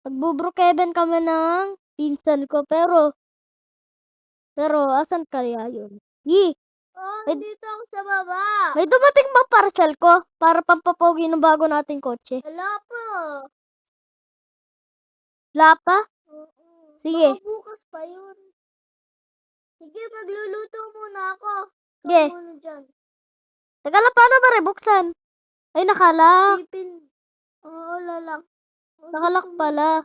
Nagbo-Brookhaven kami ng pinsan ko, pero asan kaya yun? Dito ako sa baba. May dumating ba parcel ko para pampapogi ng bago nating kotse? Wala pa. Wala pa? Oo. Sige. Baka bukas pa yun. Sige, magluluto muna ako. Sige. Ikaw muna dyan. Teka lang, paano ba rebuksan? Ay, nakalak. Oo, lalak. Nakalak pala.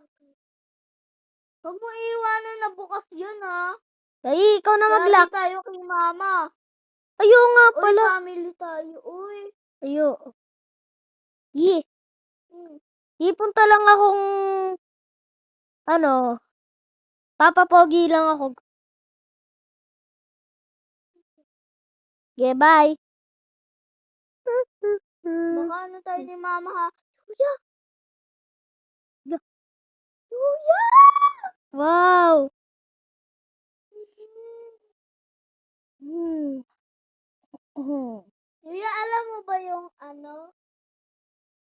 Huwag mo iiwanan na bukas yun, ha? Ay, ikaw na mag-lock. Lagi tayo kay mama. Ayo nga Uy, pala. family tayo. Uy. Ayo. Ipunta lang akong, papapogi lang ako. Okay, bye. Baka ano tayo ni mama, ha? Kuya! Yeah. Kuya! Wow. Kuya, alam mo ba yung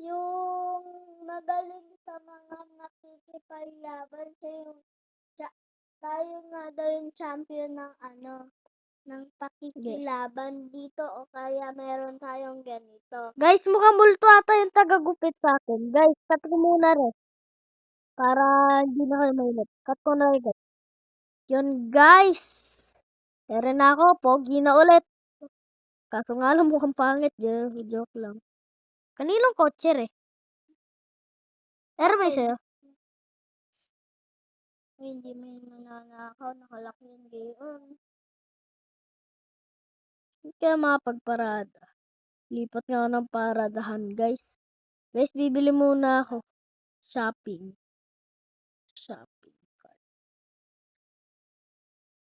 yung magaling sa mga nakikipaglaban sa yung tayo nga daw yung champion ng pakikilaban dito o kaya meron tayong ganito. Guys, mukhang multo ata yung tagagupit sa akin. Guys, cut ko muna rin. Para hindi na kayo mainit. Cut ko na rin. Yun, guys. Meron na ako. Pogi na ulit. Kaso nga lang mukhang pangit. Joke lang. Kaninong kotse eh? Meron ba sa'yo? Hindi may mananakaw, nakalaki yung gayon. Hindi kaya makapagparada. Lipat nga ako ng paradahan, guys. Guys, bibili muna ako. Shopping cart.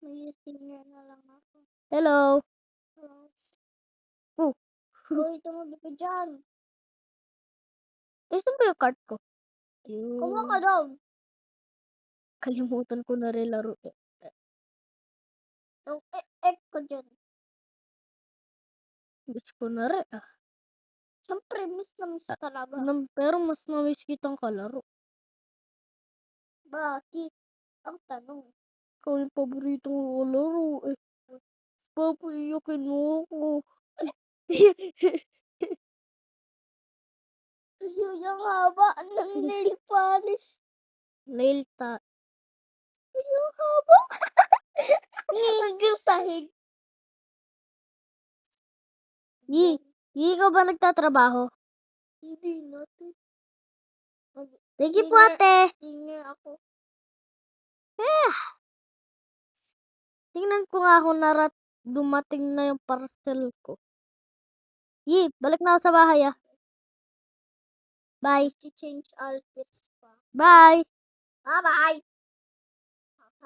May singer na lang ako. Hello. Uy, tumabi ka dyan. Saan ba yung cart ko? Kumuha ka daw. Kalimutan ko na rin laro. Yung ko dyan. Miss ko na rin. Siyempre, miss na miss talaga. Pero mas na-miss kitang kalaro. Bakit? Ang tanong. Ikaw yung paborito ko kalaro eh. Papaiyakin mo ako. Yung haba ng nail polish. Nail ta. Yung haba. Hanggang sahig. Ikaw ba nagtatrabaho? Hindi natin. Thank you po, ate. Singer ako. Tingnan ko nga kung dumating na yung parcel ko. Balik na ako sa bahay Bye. Change outfits pa. Bye. Bye-bye.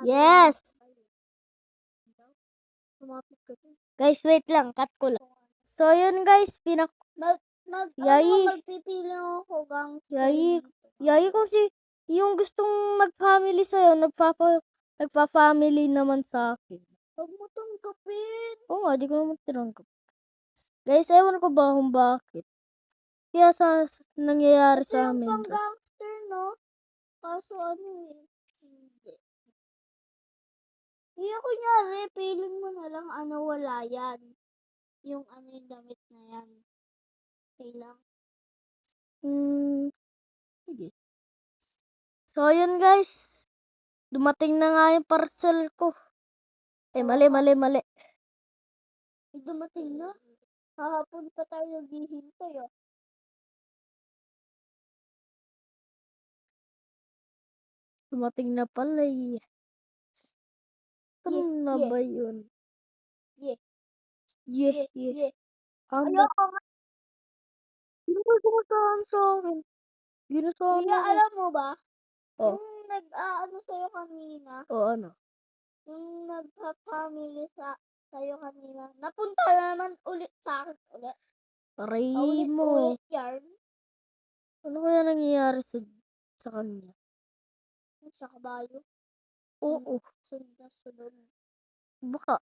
Yes. Lumapit ka dun. Guys, wait lang. Cut ko lang. So, yun guys. Magpipili ako gangster. Yayi kasi yung gustong mag-family sa'yo, nagpa-family naman sa akin. Huwag mo tanggapin. Oo nga, di ko naman tinanggap. Guys, ewan ko ba kung bakit. Kaya nangyayari Kasi sa yung amin. pang gangster, no? Kaso hindi. Iya, kunyari, feeling mo na lang, wala yan. Yung yung damit na yan. Kailang. Sige. So, yun guys. Dumating na nga yung parcel ko. Mali. Dumating na? Hahapon pa tayo naghihintay, Dumating na pala Ano na ba yun? Yeah. Ayoko nga. Sino ba sumasahan sa akin? Ginasahan Kuya, ako. alam mo ba? Oh. Yung nag-aano sa'yo kanina. Ano? Yung nagpa-family sa'yo kanina. Napunta naman ulit sa akin ulit. Aray mo. Ulit yarn. Ano kaya nangyayari sa kanya? Sa kabayo. Oo. Sunog na sunog. Baka.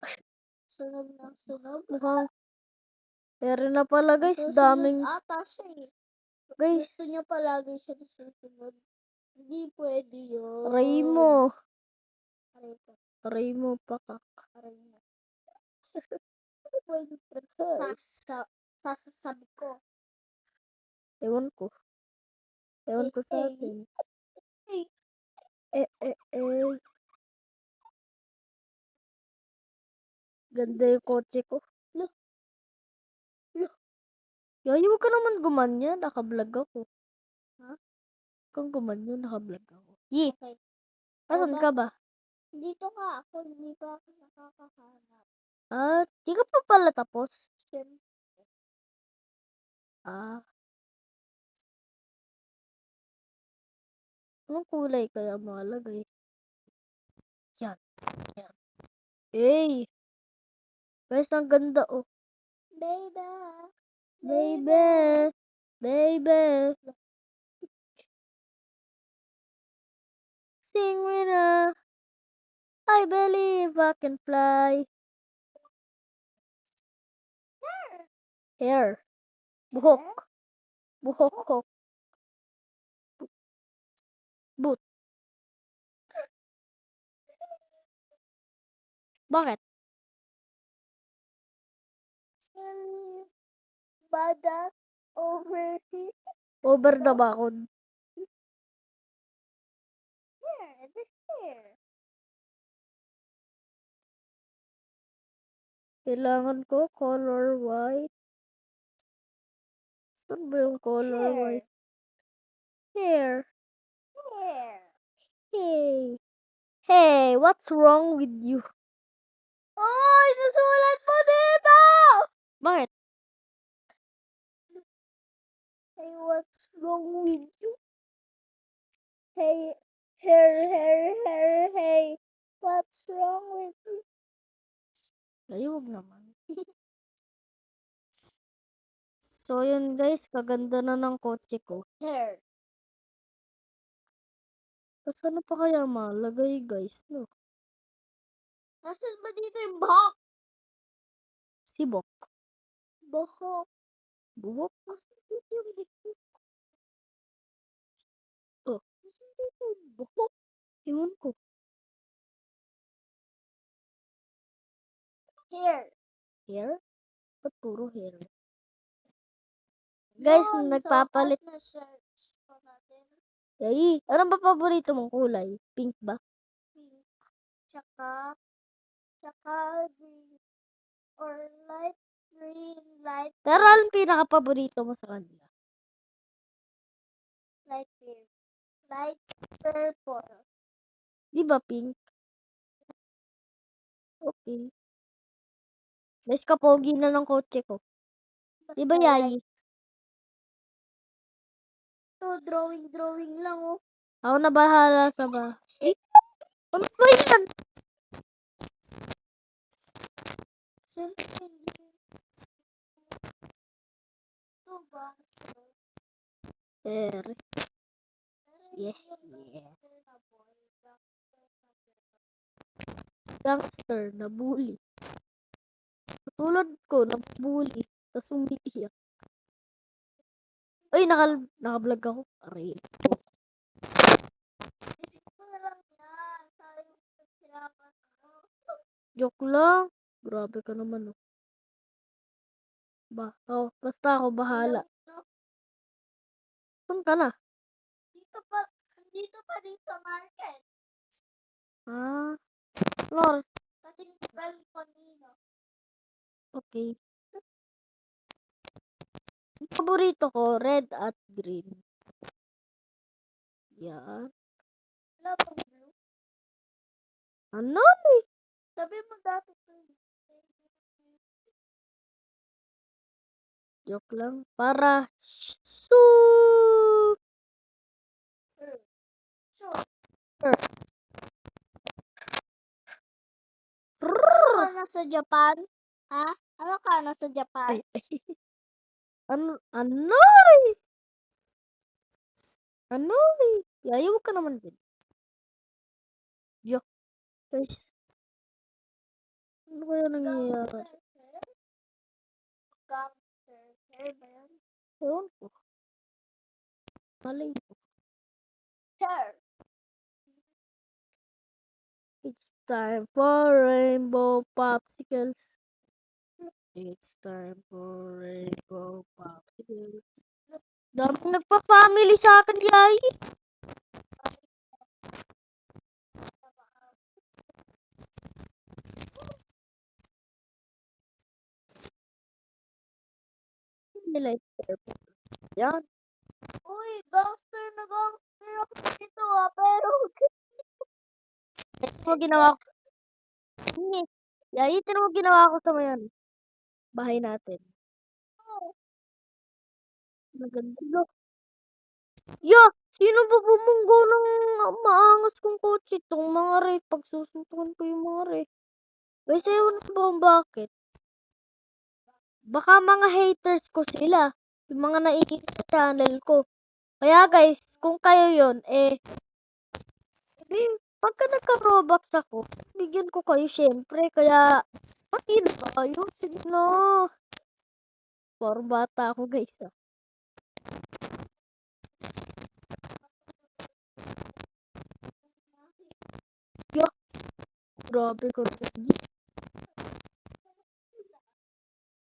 Sunog na sunog. Mukhang. Pero na pala guys, Susunod daming. ata siya eh. Guys. Gusto niya palagi siya susunod. Hindi pwede yun. Aray mo. Aray ko. Aray mo, pakak. Aray mo. Pwede sasasabi ko. Ewan ko. Ewan ko sa Eh, atin. eh. Eh. Ganda yung kotse ko. Lo. Yay, huwag ka naman gumanyan. Nakablog ako. Ha? Huwag kang gumanyan. Nakablog ako. Yee! Okay. Asan ba? ka ba? Dito ka ako. Hindi pa ako nakakahanap. Di ka pa pala tapos? Siyempre. Anong kulay kaya malagay? Yan. Hey! Guys, ang ganda oh. Baby. Sing winner. I believe I can fly. Hair. Buhok. Buhok. Boot. Bakit? Bada over here. Over the bakod. Here. Kailangan ko color white. Saan ba yung color white? Hair. Hey, what's wrong with you? Oy, susulat mo dito! Bakit? Hey, what's wrong with you? Hey, hey. What's wrong with you? Ayog naman. So, yun guys, kaganda na ng kotse ko. Hair. Saan na pa kaya malagay guys, no? Nasaan ba dito yung buhok? Sibok. Buhok. Buhok? Nasaan dito yung buhok? Oh. Nasaan dito yung buhok? Iwan ko. Hair. Hair? Ba't puro hair? Guys, Yun, nagpapalit. sa wakas na search ko natin. Ay, anong ba paborito mong kulay? Pink ba? Pink. Tsaka green. Or light green, light Pero anong pinaka-paborito mo sa kanila? light green. Light purple. Di ba pink? Okay. Guys, kapogi na ng kotse ko. Di ba, Yayi? Ito, drawing lang, oh. Ako na bahala sa ba. Eh, ano ba yan? Siyempre, hindi. Ito ba? Yeah. Gangster na bully. Tulad ko, na bully. Tapos umiiyak. Ay, naka-vlog ako. Aray. Hindi ko na lang yan. Sayang pagkirapan mo. Joke lang. Grabe ka naman, oh. Basta ako bahala. Saan ka na? Dito pa din sa market. Lol. Kasi galing kanina. Okay. Ang paborito ko, red at green. Yan. Wala bang blue? Ano? Sabi mo dati blue. Joke lang. Para su. Sure. Ano ka nasa Japan? Ha? Ano ka nasa Japan? Ay. Ano? Ayaw ka naman din. Joke. Guys. Ano kaya nangyayari? Gangster ba yan? Ewan ko. Malay ko. chair. It's time for rainbow popsicles. It's time for rainbow popsicles. Dami nagpa-family sa akin, Yay. Nila yan. Uy, gangster na gangster ako dito pero Ito mo ginawa ko. Hindi. Yay, ito mo ginawa ko sa mayan. Bahay natin. Maganda. Yo, sino ba bumunggo ng maangas kong kotse? Itong mga re, pagsusuntukan ko yung mga re. Guys, ewan ko ba kung bakit? Baka mga haters ko sila. Yung mga naiinit sa channel ko. Kaya guys, kung kayo yon pagka nagka-Robux ako, bigyan ko kayo syempre. Kaya, pati na kayo. Sige na. Parang bata ako guys ah. Yo, grabe ko.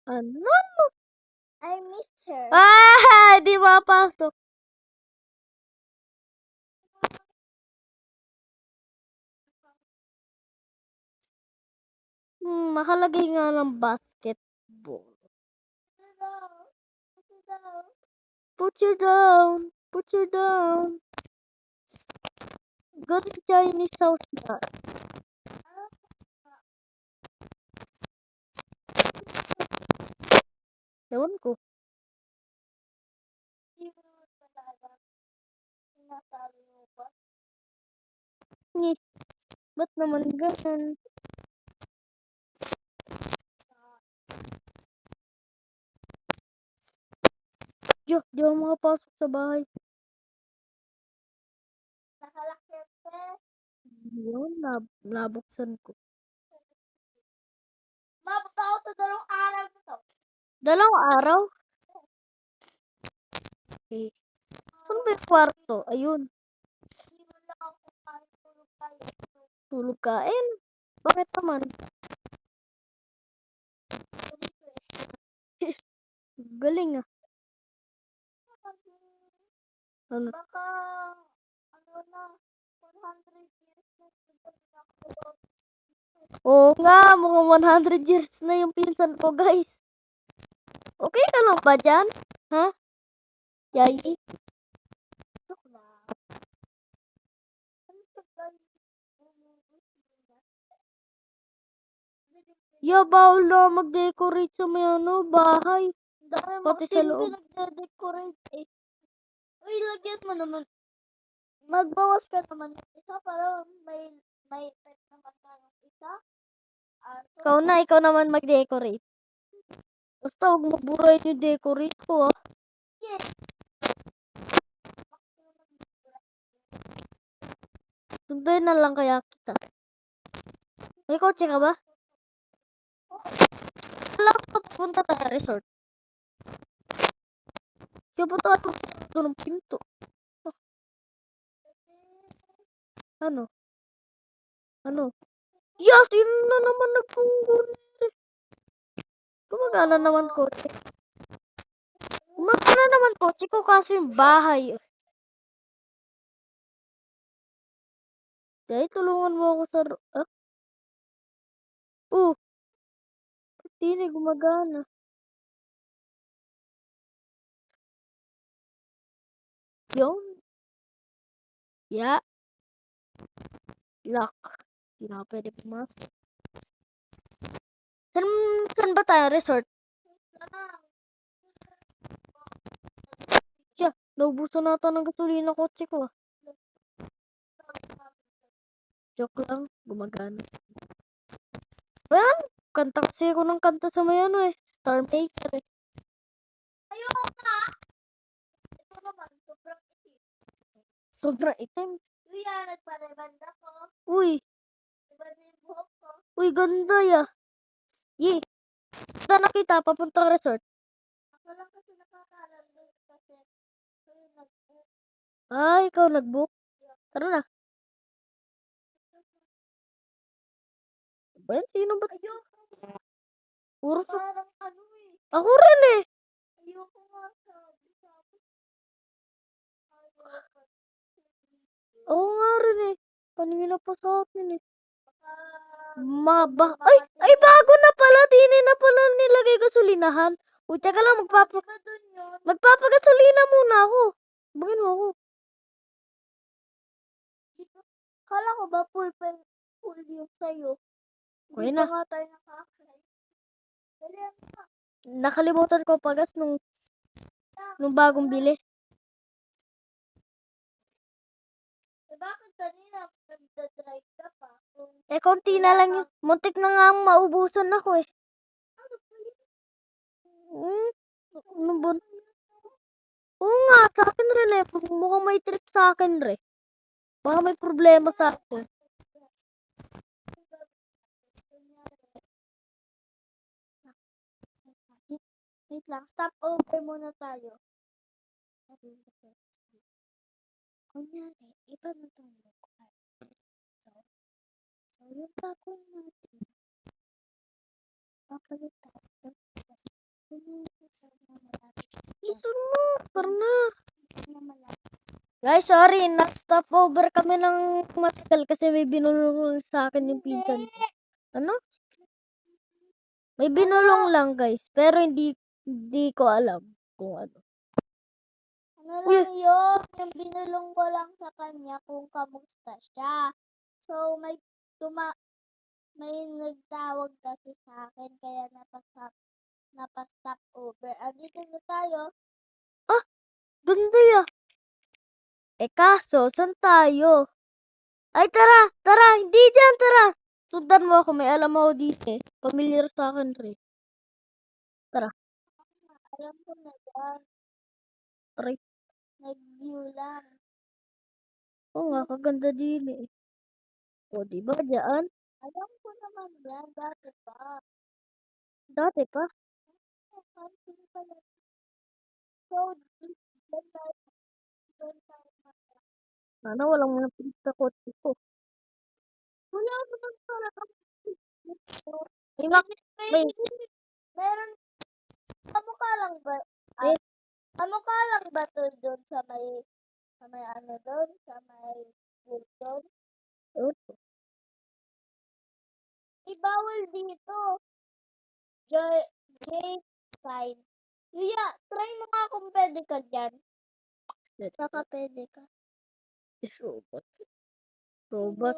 Ano? I miss her. Ah, di mapasok. Makalagay nga ng basketball. Put you down. Put you down. Good Chinese house na. Ewan ko. Ba't naman ganun? Yo, di ako makapasok sa bahay. Nakalakit eh. Yun, nabuksan ko. Mabot ako sa 2 araw na to. 2 araw? Okay. Saan ba yung kwarto? Ayun. Hindi mo lang ako kahit tulog tayo. Tulog kain. Bakit naman? Galing ah. Ano? Baka, ano na, 100 years na ako. Oo nga, mukhang 100 years na yung pinsan ko, guys. Okay ka lang ba dyan? Ha? Yay? Joke lang. Ya, bawal na mag-decorate sa may bahay. Dami Pati sa Maxim loob. pinagde-decorate eh. Uy, lagyan mo naman. Magbawas ka naman ng isa para may pet naman tayong isa. Ikaw naman mag-decorate. Basta huwag maburahin yung decorate ko ah. Yeah. Sunduin na lang kaya kita. May kotse ka ba? Alam ko punta tayo resort. Kaya ba tayo ito ng pinto? Ano? Ano? Yes! Yun na naman nagpunggon. Gumagana naman kotse. Gumagana naman kotse ko kasi yung bahay. Dahil tulungan mo ako sa... Ah? Hindi gumagana. Yun. Yeah. Lock. Hindi na ako pwede pumasok. Saan ba tayo resort? Yeah, naubusan nata ng gasolina kotse ko ah. Joke lang, gumagana. Well, kanta kasi ako ng kanta sa may Star Maker eh. Ayoko na. Ito naman, sobrang itim. Sobrang itim. Uy, nagparebanda ko. Uy, Diba na yung buhok ko? uy, ganda ya. Yee. Saan nakita? Papuntang resort. Ako lang kasi nakakaalam doon kasi ikaw yung nag-book. Ah, ikaw nag-book? Tara na. Ba yan? Sino ba? Ayoko. Puro sa... Parang ano eh. Ako rin eh. Ayoko nga sabi. Ayoko. Ako nga rin eh. Kanina pa sa akin eh. Gusto mo Ay! Ay, makatingin. bago na pala. Di na pala nilagay gasolinahan. Uy, teka lang. Di ba dun yun? Magpapagasolina muna ako. Bangin mo ako. Kala ko ba full yung sa'yo? Okay Hindi na. pa nga tayo nakakay. Dali na. Nakalimutan ko pagas nung bagong bili. Bakit kanina nagdadrive ka pa? Konti na lang yun. Muntik na nga maubusan ako eh. Ano ba yun? Ano ba? Oo nga, sa akin rin eh. Mukhang may trip sa akin rin. Baka may problema sa akin. Wait lang, stop over muna tayo. Kunyari, iba na itong lugar. So yung gagawin natin, papalit tayo. Isun mo, tara na. Na malapit. Guys, sorry. Na-stop over kami ng matagal kasi may binulong sa akin yung pinsan ko. Ano? May binulong lang guys. Pero hindi ko alam kung ano. Ano lang yun, yung binulong ko lang sa kanya kung kamusta siya. So, may nagtawag kasi sa akin, kaya napastop over. Andito na tayo. Ah, ganda ya. Kaso, saan tayo? Ay, tara, hindi dyan, tara. Sundan mo ako, may alam ako dito eh. Familiar sa akin rin. Tara. Alam ko na yan. Aray. Nag-view lang. Oo nga, kaganda din eh. O, diba dyan? Alam ko naman yan, dati pa. Dati pa. Camping pala. So, doon tayo. Sana walang mga pilit sa kotse ko. Wala naman talaga. May, Meron, kamukha lang ba? eh, Kamukha lang ba to doon sa may ano doon? Sa may pool doon? oh, Ibawal dito. Gate sign. Yuya, try mo nga kung pwede ka dyan. Baka pwede ka. is robot. Robot.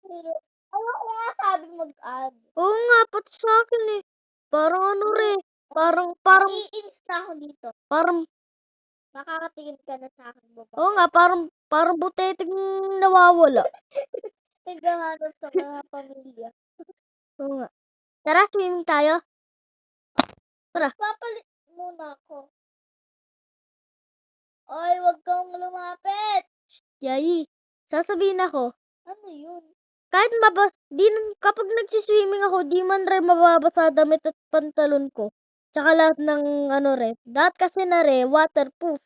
Pero, ayoko nga sabi mag-add. Oo nga, pati sa akin eh. Parang ano rin. Parang, I-ins na ako dito. parang, Makakatingin ka na sa akin. oo nga, parang buteteng nawawala. Naghahanap sa mga pamilya. Oo nga. Tara, swimming tayo. Tara. Papalit muna ako. Oy, wag kang lumapit. Yayi. Sasabihin ako, Ano yun? kahit kapag nagsiswimming ako, di man rin mababasa damit at pantalon ko. Tsaka lahat ng ano rin. Lahat kasi na rin, waterproof.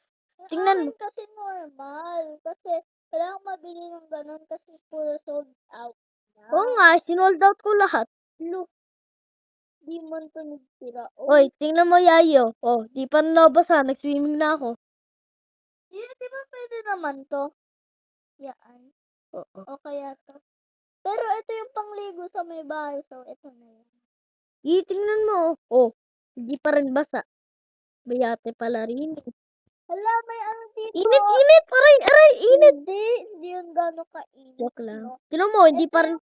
Tingnan mo. Akin kasi normal. Kasi kailangan mabili ng ganun kasi puro sold out na. Oo nga, sinold out ko lahat. Look, di man to nagtira. Oy, tingnan mo, Yayo. Oh, di pa nabasa, nag-swimming na ako. Di ba pwede naman to? Yan. Oo. O kaya to. Pero ito yung pangligo sa may bahay. So, ito na yan. Tingnan mo. Oh, hindi pa rin basa. Bayate pala rin. Hala, may ano dito. Init! Aray! Init! Hindi yun gano'n kainit. Joke lang. No? Tingnan mo, hindi Ito pa rin yung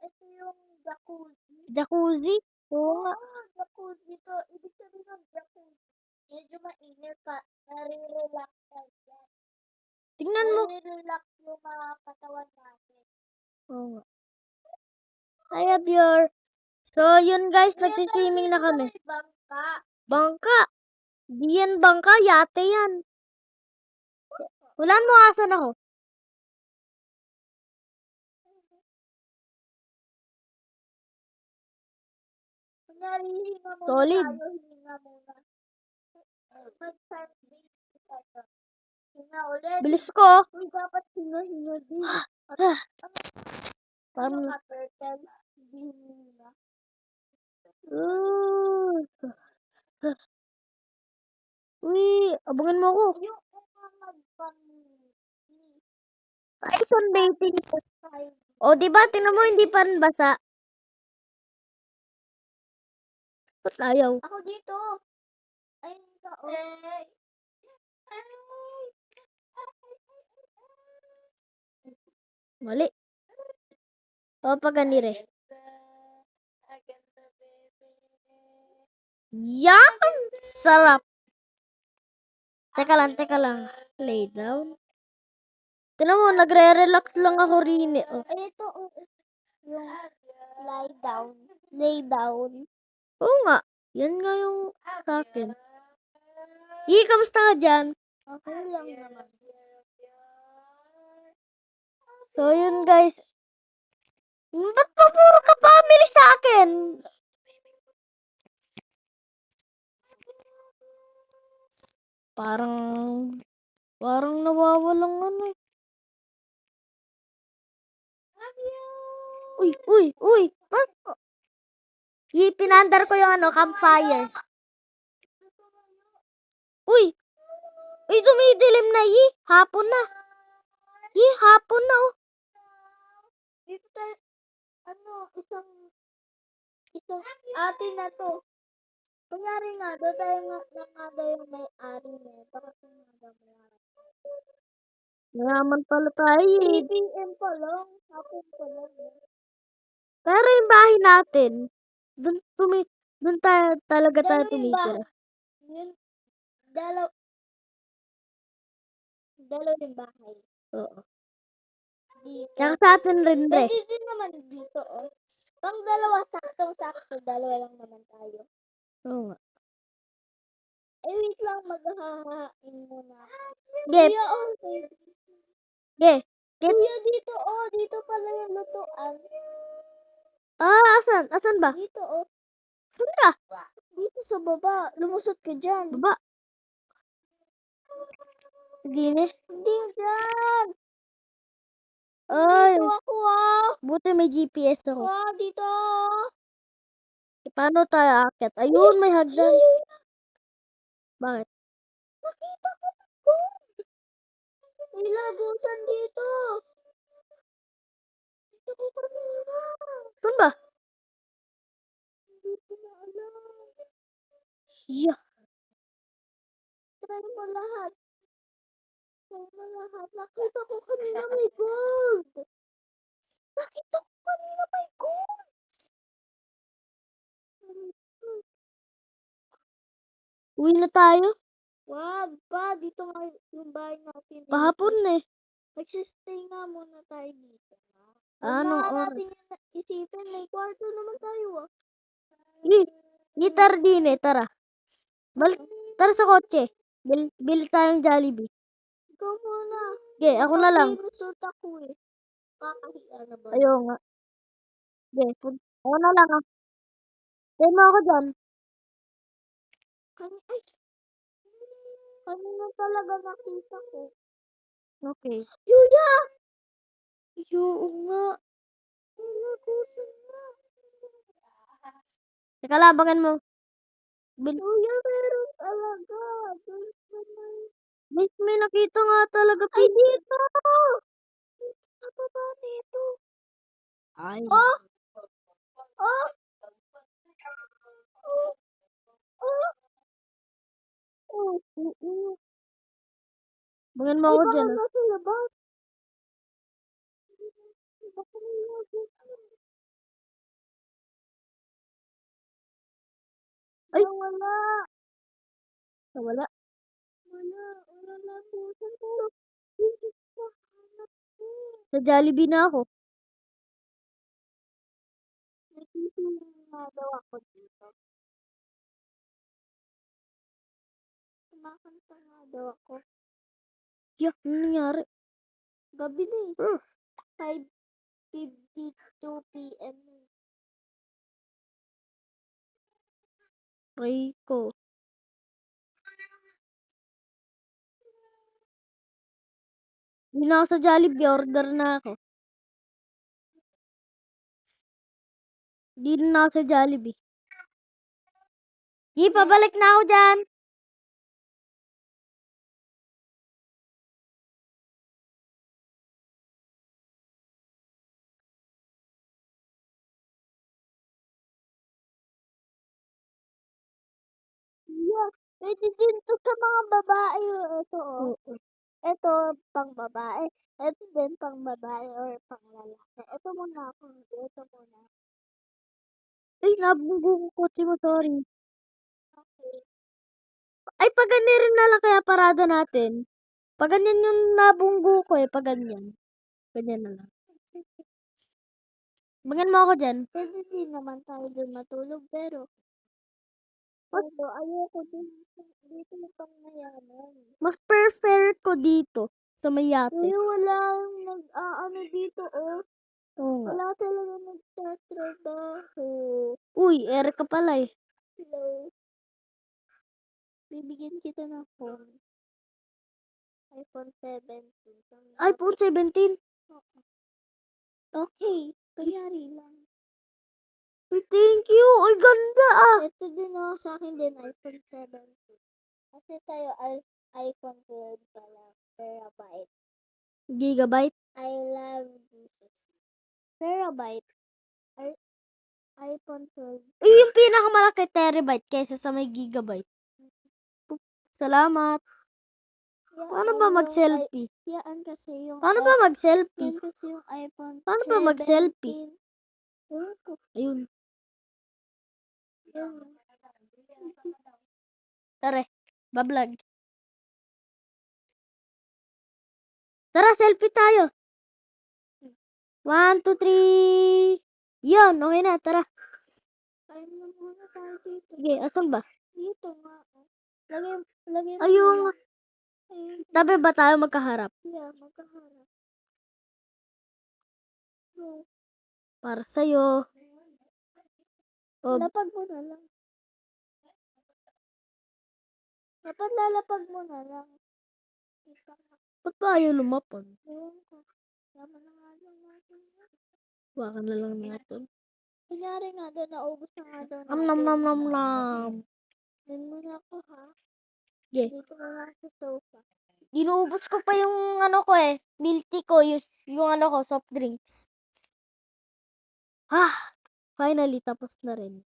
ito yung jacuzzi. jacuzzi. Oo nga. Jacuzzi to. Ibig sabihin ng jacuzzi. Medyo mainit pa. Nare-relax ka dyan. Tingnan mo. Nare-relax yung mga katawan natin. Oo nga. Hi, Abior. So, yun guys, nagsiswimming na kami. May bangka. Bangka. Di yan bangka, yate yan. Hulaan mo asan ako. Kunyari, hinga muna Solid. tayo. Hinga muna. Mag-sunbathe tayo. Hinga ulit. Bilis ko. Uy, dapat hinga din. Paano? Mga turtle. Hindi hinga. Uy, abangan mo ako. Ayoko nga Ay, sunbathing. Five. O, di ba? Tingnan mo, hindi pa rin basa. Ba't ayaw? Ako dito. Ayun ka, oh. Mali. O, paganire. Yan! Sarap. Teka lang. Lay down. Tingnan mo, nagre-relax lang ako rin eh. Oh. Ay, ito, oh. Yung lie down. Lay down. Oo nga. Yan nga yung sa akin. Kamusta ka dyan? Okay lang naman. So, yun guys. Ba't pa puro ka family sa akin? Parang nawawalang ano eh. Uy. Pinandar ko yung campfire. Uy, dumidilim na hapon na. Hapon na oh. Dito tayo, isang atin na to. Kunyari nga, doon tayo nga daw yung may-ari niya. Bakit nga daw Mayaman pala tayo 3 PM pa lang. Hapon pa lang. Pero yung bahay natin, dun talaga tayo tumitira. Yun, dalaw yung bahay. Oo. Dito. Tsaka sa atin rin Pwede din naman dito, oh. Pang dalawa, saktong-sakto. Dalawa lang naman tayo. Oo nga. Wait lang, maghahain muna. Ge. Kuya, oh. Ge. Kuya, dito, oh. Dito pala yung lutuan. Asan? Asan ba? Dito, oh. Saan ka? Dito sa baba. Lumusot ka dyan. Baba. Hindi Hindi dyan. Ay, Dito ako, ah. buti may GPS ako. Dito. Paano tayo aakyat? Ayun, may hagdan. Ayun. Bakit? Nakita ko. May lagusan dito. Dito ko kanina. Saan ba? Hindi ko na alam. Yeah. Try mo lahat. Nakita ko kanina may gold. Uwi na tayo. Wag pa. Dito nga yung bahay natin. Pahapon na eh. Magsistay nga muna tayo dito. Anong Huwag na oras? natin yung isipin. May kwarto naman tayo, ah. Tara din eh, tara. Tara sa kotse. Bil tayong Jollibee. Ikaw muna. Okay, ako na lang. Kasi nasuot ako, eh. Kakahiya na ba? Ayaw nga. Okay, ako na lang ah. Tayo mo ako dyan. Kanina talaga nakita ko. Okay. Yuya! Oo nga. Nagusan na. Teka lang, abangan mo. Yuya, meron talaga. Guys, may nakita nga talaga. Ay, dito! Sa baba nito. Ay. Oh! Oh! Abangan mo ako dyan ah. Nasa labas. Baka may nagusan. Ay! Wala. Wala. Wala nagusan. Pero, hindi ko hanap ko. Sa Jollibee na ako. Nagtitingin nga daw ako dito. Kumakanta nga daw ako. Yak, ano nangyari? Gabi na eh. 5:52 PM. Rico. Hindi na ako sa Jollibee, order na ako. Hindi na ako sa Jollibee. Pabalik na ako dyan. Yeah, pwede din to sa mga babae. Ito, oh. Oo. Ito, pang babae. Ito din pang babae or pang lalaki. Ito muna ako. Ito muna. Ay, nabunggo ko kotse mo, sorry. Okay. Ay, pag ganyan rin na lang kaya parada natin. Pag ganyan yung nabunggo ko eh, pag ganyan. Ganyan na lang. Bagan mo ako dyan. Pwede din naman tayo dun matulog, pero ayoko din dito yung pang mayaman. Mas prefer ko dito sa may yate. Uy, walang nag-ano dito, oh. Oo nga. Wala talaga nagtatrabaho. Uy, ere ka pala eh. Hello. Bibigyan kita ng phone. iPhone 17. iPhone 17. Okay, kayari lang. Uy, thank you. Ay, ganda ah. Ito din, oh, sa akin din, iPhone 17. Kasi sa'yo, iPhone 12 pala. Terabyte. Gigabyte. I love Jesus. Terabyte. iPhone 12. Uy, yung pinakamalaki terabyte kaysa sa may gigabyte. Salamat. Paano ba mag-selfie? Yan kasi yung Paano ba mag-selfie? yan kasi yung iPhone Paano ba mag-selfie? 17. Ewan ko. Ayun. Yan. Tara, bablog. Tara, selfie tayo. 1, 2, 3. Yun, okay na, tara. Kain na muna tayo dito. Sige, asan ba? Dito nga. Lagay mo Ayun. na lang. Ayun. Tabi ba tayo magkaharap? Yeah, magkaharap. Go. Para sa'yo. O, Lapag mo na lang. Dapat lalapag mo na lang. ba't ba ayaw lumapag? Ewan ko. Tama na nga lang natin. Baka na lang natin. Kunyari nga doon, naubos na nga doon Nam nam nam nam nam. Doon muna ako, ha? Yeah. Dito muna ako sa sofa. Inuubos ko pa yung ano ko eh. Milk tea ko. Yung ano ko, soft drinks. Finally, tapos na rin.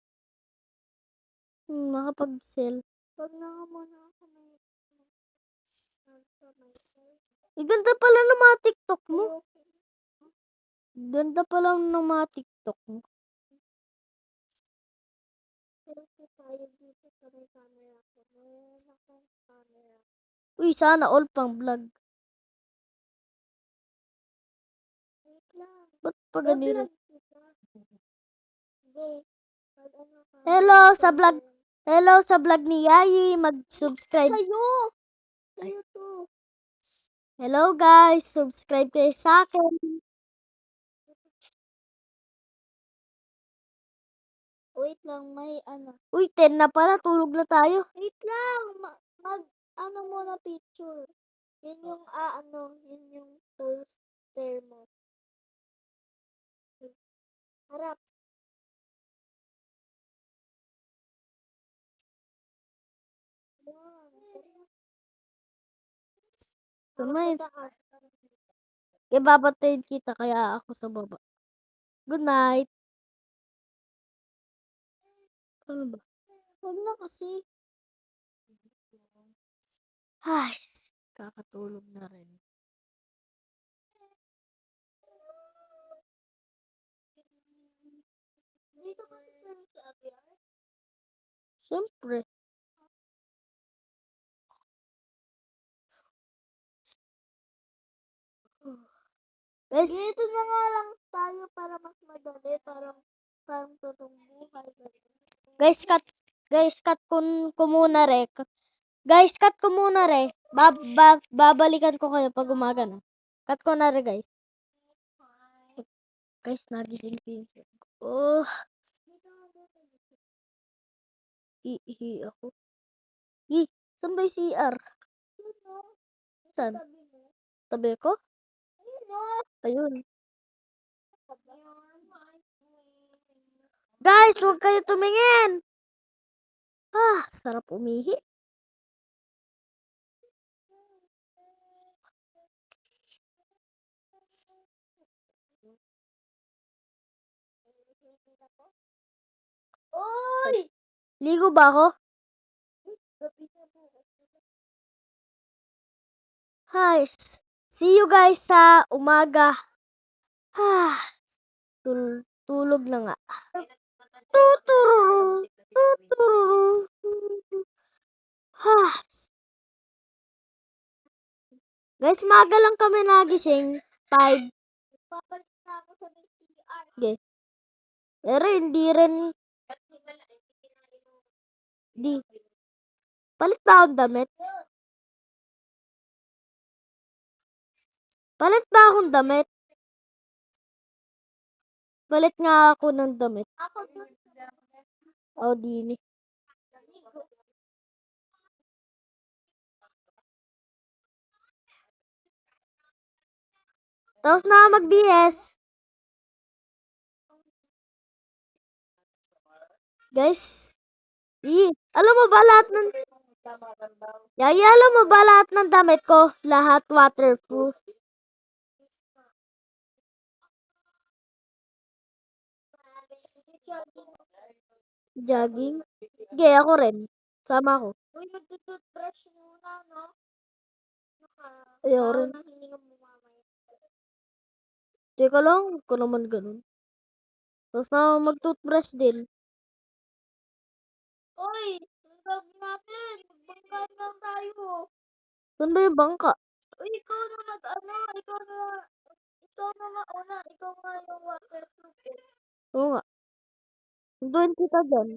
Makapag-sell. Wag na nga muna ako may... Ganda pala ng mga TikTok mo. Ayoko. Ganda pala ng mga TikTok mo. Selfie tayo dito sa may camera ko. Meron akong camera. Uy, sana all pang vlog. Wait lang. Ba't pa ganito? Vlog kita. Go. Mag-ano ka. Hello sa vlog. Hello sa vlog ni Yayi. Mag-subscribe. Sa'yo! Sa'yo to. Hello guys. Subscribe kayo sa akin. Wait lang, may ano. Uy, 10 na pala. Tulog na tayo. Wait lang. Ano muna picture. Yun yung, yun yung poster mo. Harap. Tumay. Sa taas. Ibabatayin kita kaya ako sa baba. Good night. Ano ba? Huwag na kasi. Ay, kakatulog na rin. Dito kasi sa Abiar. Siyempre. Guys, Dito na nga lang tayo para mas madali. Parang totoong buhay. guys, cut ko muna re. Guys, cut ko muna re. Babalikan ko kayo pag umaga na. Cut ko na re, guys. Guys, nagising ko yung cell ko. Oh, iihi ako. Saan ba yung CR? Saan? Tabi ko? oh. Ayun. Guys, huwag kayo tumingin. Sarap umihi. Uy! Ligo ba ako? Hi. See you guys sa umaga. Tulog na nga. Tutururu. Tutururu. Guys, maga lang kami nagising. 5. Papalik na ako sa BCR. Okay. Pero hindi rin. Di. Palit ba akong damit? Palit ba akong damit? Palit nga ako ng damit. Ako dun. Oh, dini. Tapos na ako mag-BS. Guys. Alam mo ba lahat ng... Yaya, alam mo ba lahat ng damit ko? Lahat waterproof. Jogging. Sige, ako rin. Sama ko. Uy, magtututbrush muna, no? Ayaw rin. Nang hininga mo mamaya. Teka lang, ko naman ganun. Tapos na ako mag-toothbrush din. Uy, ang gag natin. Magbangkay lang tayo. Saan ba yung bangka? Uy, ikaw na mag-ano. Ikaw na mauna. Ikaw nga yung waterproof. Oo nga. Doon kita dyan.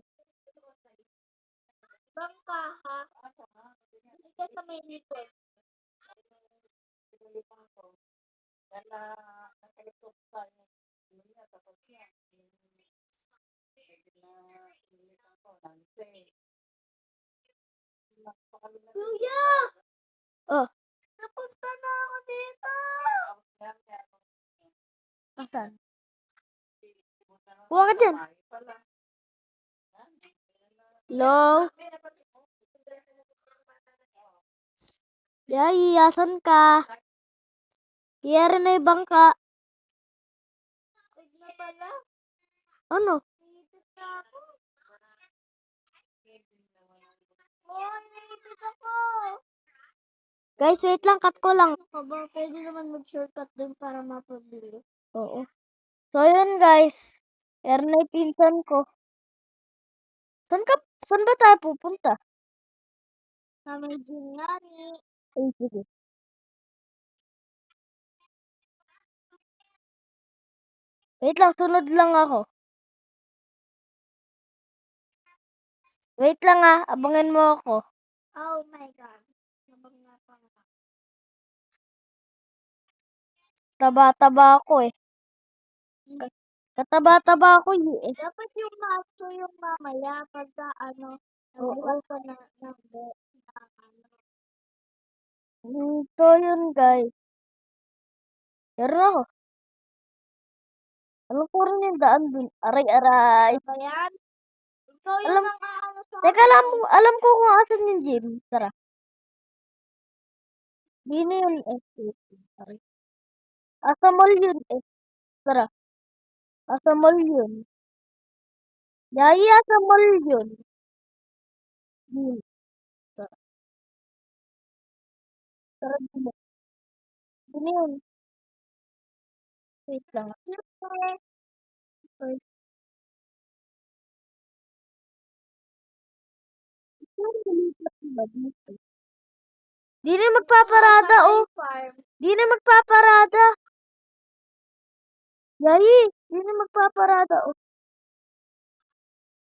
Bangka, ha? Hindi ka sa may likod. Kuya! Oh, Napunta na ako dito! asan? Huwag ka dyan. Hello? Yay, asan ka? Kaya rin na yung bangka. Huwag na pala. Ano? Naiipit na ako. Oh, naiipit ako. Guys, wait lang. Cut ko lang. Kaba, pwede naman mag-shortcut dun para mapabili. Oo. So, yun guys. Kaya rin na yung pinsan ko. Saan ba tayo pupunta? Sa may Gingani. Ay, sige. Wait lang, sunod lang ako. Wait lang abangan mo ako. Oh my God. Nabang na pa nga. Taba-taba ako eh. Kataba-taba ako eh. Dapat yung macho yung mamaya pagka nabuhat ka na ng So yun guys. Meron ako. Alam ko rin yung daan dun. Aray-aray. Ano ba yan? Ikaw yung Alam- nang sa Teka, alam ko kung asan yung gym. Tara. Di na yun eh. Aray. Asa mall yun eh. Tara. Asa mall yun. Yaya, asa mall yun. Di. Tara. Tara dito. Di na yun. Wait lang. Okay. Di na magpaparada oh. farm. Di na magpaparada. Yayi, di na magpaparada oh.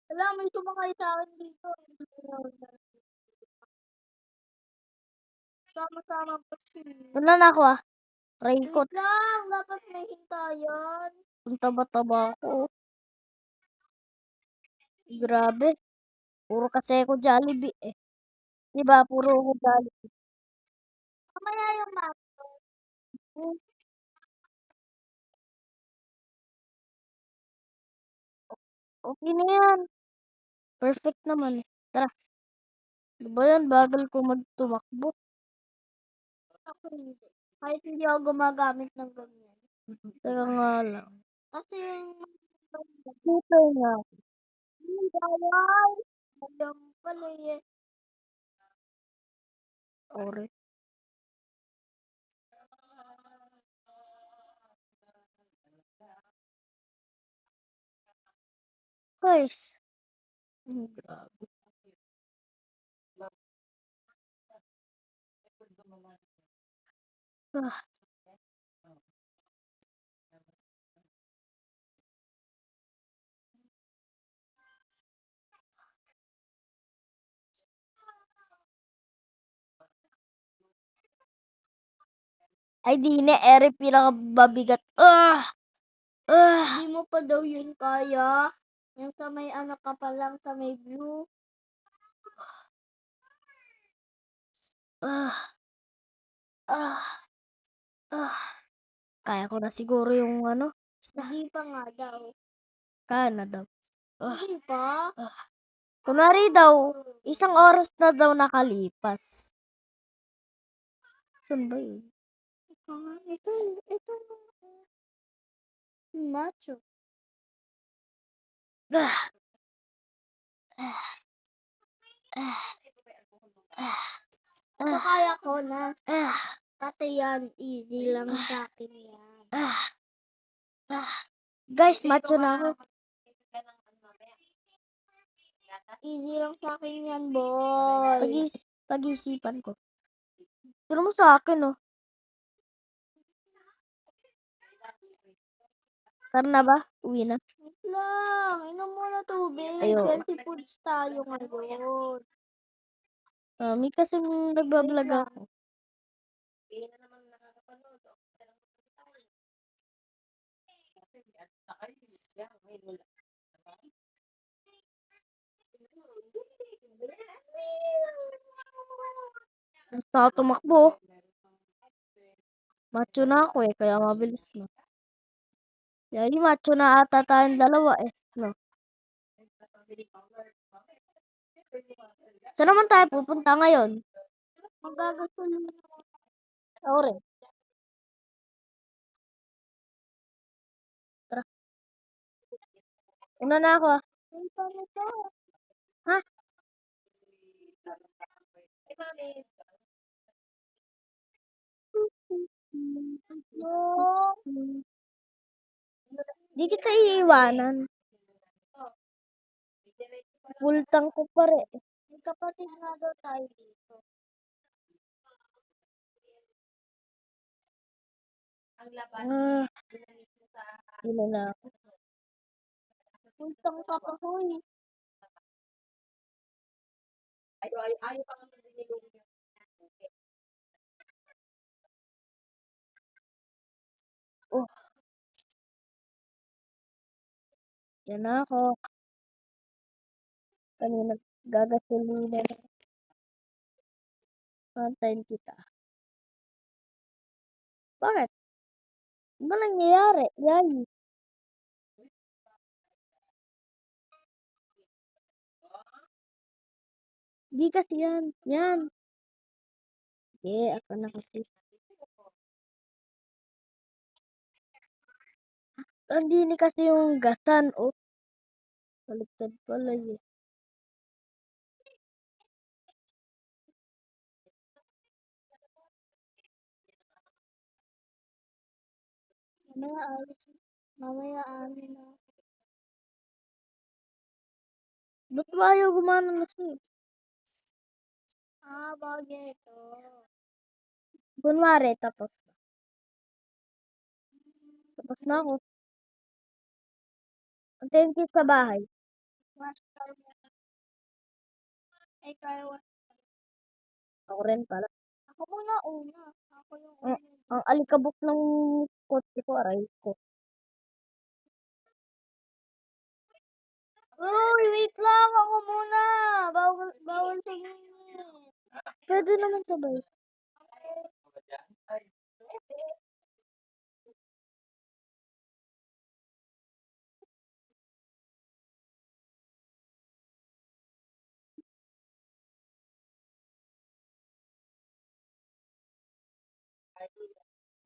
Wala, may sumakay sa akin dito. Sama-sama pa sila. Wala na ako Raincoat. Wait lang, dapat may hintayan. Ang taba-taba ako. Grabe. Puro kasi ako Jollibee eh. Diba? Puro ako Jollibee. Mamaya yung macho. Okay na yan. Perfect naman. Tara. Ano ba yan? Bagal ko magtumakbo. Ako hindi. Kahit hindi ako gumagamit ng ganyan. Teka nga lang. Kasi yung Dito nga. bawal. Alam pala eh. Ore. Guys. Grabe. Ah. Ay, di na. Ere, pinakababigat. Hindi mo pa daw yun kaya. Yung sa may ano ka pa lang, sa may blue. Ah. Ah. Ah. Kaya ko na siguro yung ano. Hindi pa nga daw. Kaya na daw. Hindi pa. Kunwari daw, 1 oras na daw nakalipas. Saan ba yun? Ito. Macho. Ah. Ah. Ah. Ah. So, kaya ko na. Ah. Pati yan, easy lang sa akin yan. Ah. Ah. Guys, macho na ako. Easy lang sa akin yan, boy. Pag-isipan ko. Turo mo sa akin, oh. Tara na ba? Uwi na. Wait lang. Inom muna tubig. Ayo. Healthy foods tayo ngayon. May kasi nagbablog Wait lang. ako. Basta ako tumakbo. Macho na ako eh, kaya mabilis na. Yari, macho na ata tayong dalawa eh. No? Saan naman tayo pupunta ngayon? Magagasolina. Ako rin. Tara. Una na ako ah. Ha? Di kita iiwanan. Full tank ko pa rin. May kapatid nga daw tayo dito. Yun na ako. Puntang ka pa, hoy. Oh, yan na ako. Kanina gagasolina na. Antayin kita. Bakit? Ano ba nangyayari? Yay. Di kasi yan. Yan. Ako na kasi. Hindi ni kasi yung gasan. Oh, baliktad pala eh. Mamaya amin na. Ba't ba ayaw gumana na siya? Bagay ito. Kunwari, tapos. Tapos na ako. Antayin kita sa bahay. Ay, kaya Ako rin pala. Ako muna una. Ako yung Ang, una. ang alikabok ng kotse ko, aray ko. Uy, wait lang. Ako muna. Bawal tingin. Pwede naman sabay.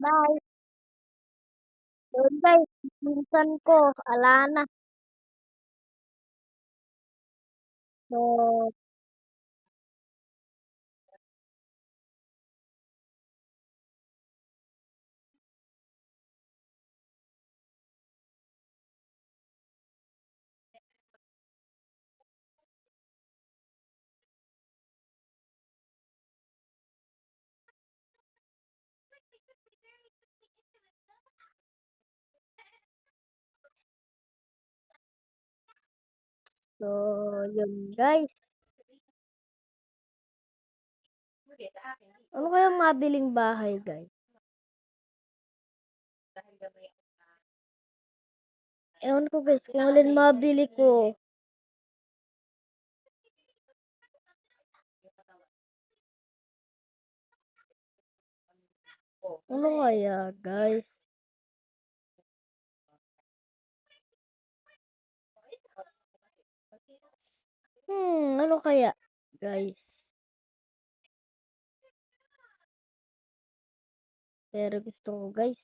Bye. Yun guys, minsan ko, ala na. So, so, yun guys. Ano kaya mabiling bahay guys? Ewan ko guys, kung alin mabili ko. Ano kaya guys? Ano kaya guys? Pero gusto ko guys.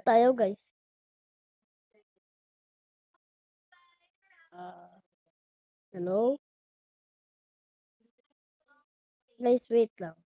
Tayo guys. Hello? Guys, wait lang.